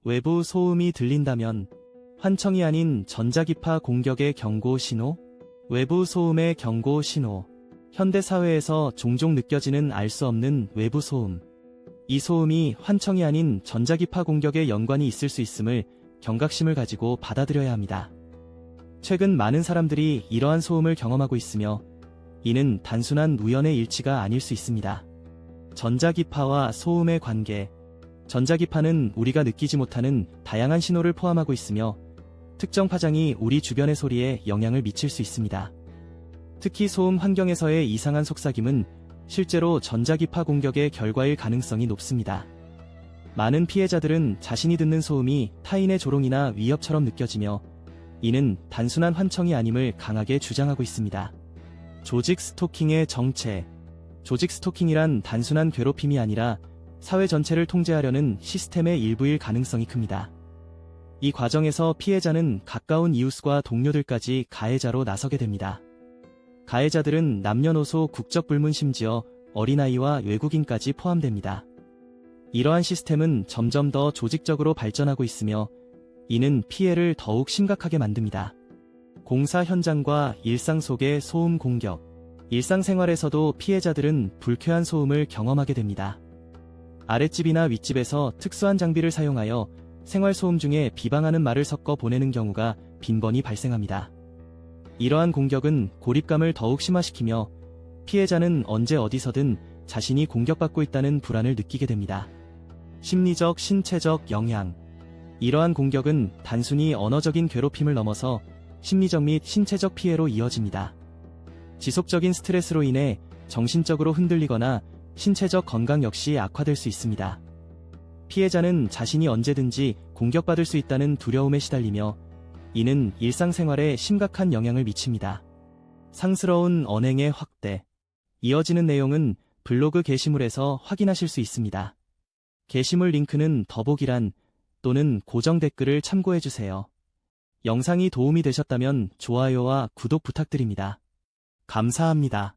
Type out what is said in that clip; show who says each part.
Speaker 1: 외부 소음이 들린다면 환청이 아닌 전자기파 공격의 경고 신호? 외부 소음의 경고 신호. 현대사회에서 종종 느껴지는 알 수 없는 외부 소음. 이 소음이 환청이 아닌 전자기파 공격에 연관이 있을 수 있음을 경각심을 가지고 받아들여야 합니다. 최근 많은 사람들이 이러한 소음을 경험하고 있으며 이는 단순한 우연의 일치가 아닐 수 있습니다. 전자기파와 소음의 관계. 전자기파는 우리가 느끼지 못하는 다양한 신호를 포함하고 있으며 특정 파장이 우리 주변의 소리에 영향을 미칠 수 있습니다. 특히 소음 환경에서의 이상한 속삭임은 실제로 전자기파 공격의 결과일 가능성이 높습니다. 많은 피해자들은 자신이 듣는 소음이 타인의 조롱이나 위협처럼 느껴지며 이는 단순한 환청이 아님을 강하게 주장하고 있습니다. 조직 스토킹의 정체. 조직 스토킹이란 단순한 괴롭힘이 아니라 사회 전체를 통제하려는 시스템의 일부일 가능성이 큽니다. 이 과정에서 피해자는 가까운 이웃과 동료들까지 가해자로 나서게 됩니다. 가해자들은 남녀노소 국적 불문 심지어 어린아이와 외국인까지 포함됩니다. 이러한 시스템은 점점 더 조직적으로 발전하고 있으며 이는 피해를 더욱 심각하게 만듭니다. 공사 현장과 일상 속의 소음 공격. 일상생활에서도 피해자들은 불쾌한 소음을 경험하게 됩니다. 아랫집이나 윗집에서 특수한 장비를 사용하여 생활소음 중에 비방하는 말을 섞어 보내는 경우가 빈번히 발생합니다. 이러한 공격은 고립감을 더욱 심화시키며 피해자는 언제 어디서든 자신이 공격받고 있다는 불안을 느끼게 됩니다. 심리적, 신체적 영향. 이러한 공격은 단순히 언어적인 괴롭힘을 넘어서 심리적 및 신체적 피해로 이어집니다. 지속적인 스트레스로 인해 정신적으로 흔들리거나 신체적 건강 역시 악화될 수 있습니다. 피해자는 자신이 언제든지 공격받을 수 있다는 두려움에 시달리며 이는 일상생활에 심각한 영향을 미칩니다. 상스러운 언행의 확대. 이어지는 내용은 블로그 게시물에서 확인하실 수 있습니다. 게시물 링크는 더보기란 또는 고정 댓글을 참고해주세요. 영상이 도움이 되셨다면 좋아요와 구독 부탁드립니다. 감사합니다.